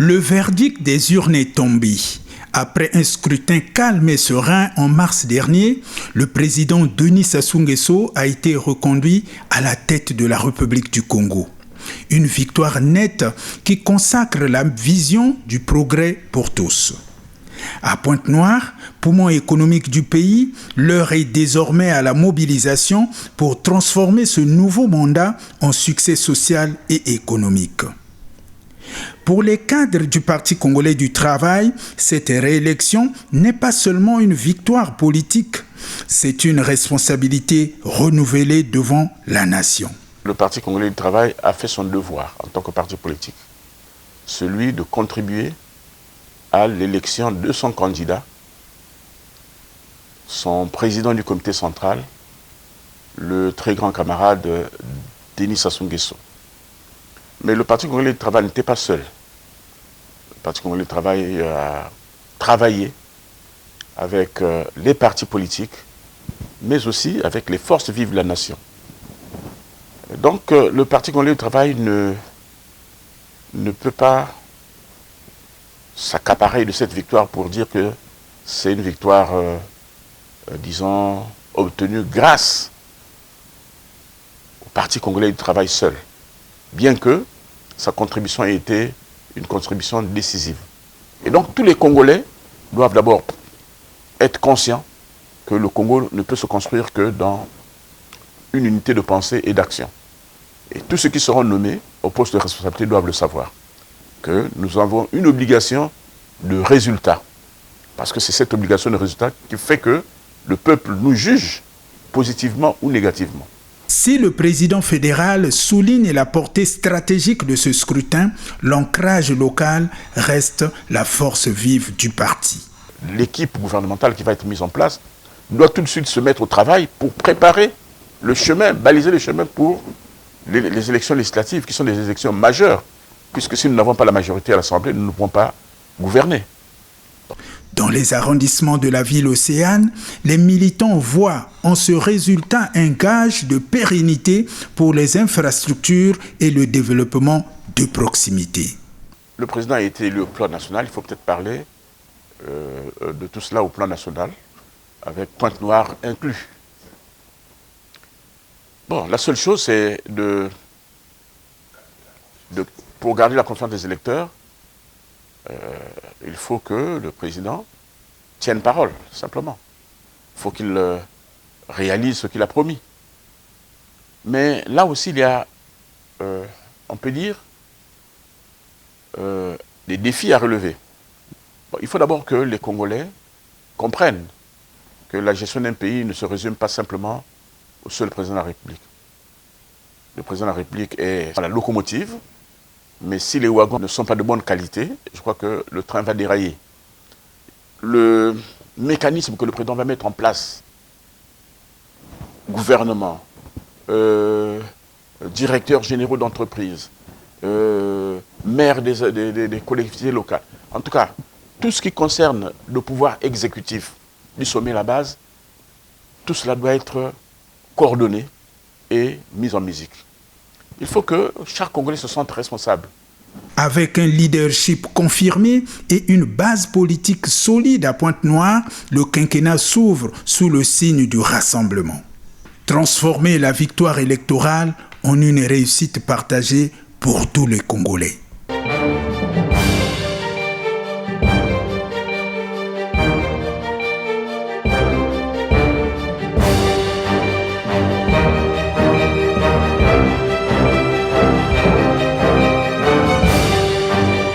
Le verdict des urnes est tombé. Après un scrutin calme et serein en mars dernier, le président Denis Sassou Nguesso a été reconduit à la tête de la République du Congo. Une victoire nette qui consacre la vision du progrès pour tous. À Pointe-Noire, poumon économique du pays, l'heure est désormais à la mobilisation pour transformer ce nouveau mandat en succès social et économique. Pour les cadres du Parti congolais du travail, cette réélection n'est pas seulement une victoire politique, c'est une responsabilité renouvelée devant la nation. Le Parti congolais du travail a fait son devoir en tant que parti politique, celui de contribuer à l'élection de son candidat, son président du comité central, le très grand camarade Denis Sassou Nguesso. Mais le Parti congolais du travail n'était pas seul. Le Parti congolais du travail a travaillé avec les partis politiques, mais aussi avec les forces vives de la nation. Donc le Parti congolais du travail ne peut pas s'accaparer de cette victoire pour dire que c'est une victoire, disons, obtenue grâce au Parti congolais du travail seul, bien que sa contribution ait été une contribution décisive. Et donc tous les Congolais doivent d'abord être conscients que le Congo ne peut se construire que dans une unité de pensée et d'action. Et tous ceux qui seront nommés au poste de responsabilité doivent le savoir, que nous avons une obligation de résultat. Parce que c'est cette obligation de résultat qui fait que le peuple nous juge positivement ou négativement. Si le président fédéral souligne la portée stratégique de ce scrutin, l'ancrage local reste la force vive du parti. L'équipe gouvernementale qui va être mise en place doit tout de suite se mettre au travail pour préparer le chemin, baliser le chemin pour les élections législatives qui sont des élections majeures, puisque si nous n'avons pas la majorité à l'Assemblée, nous ne pouvons pas gouverner. Dans les arrondissements de la ville Océane, les militants voient en ce résultat un gage de pérennité pour les infrastructures et le développement de proximité. Le président a été élu au plan national, il faut peut-être parler de tout cela au plan national, avec Pointe-Noire inclus. Bon, la seule chose, c'est pour garder la confiance des électeurs, il faut que le président tienne parole, simplement. Il faut qu'il réalise ce qu'il a promis. Mais là aussi, il y a, on peut dire, des défis à relever. Bon, il faut d'abord que les Congolais comprennent que la gestion d'un pays ne se résume pas simplement au seul président de la République. Le président de la République est la locomotive, mais si les wagons ne sont pas de bonne qualité, je crois que le train va dérailler. Le mécanisme que le président va mettre en place, gouvernement, directeurs généraux d'entreprise, maires des collectivités locales, en tout cas, tout ce qui concerne le pouvoir exécutif du sommet à la base, tout cela doit être coordonné et mis en musique. Il faut que chaque Congolais se sente responsable. Avec un leadership confirmé et une base politique solide à Pointe-Noire, le quinquennat s'ouvre sous le signe du rassemblement. Transformer la victoire électorale en une réussite partagée pour tous les Congolais.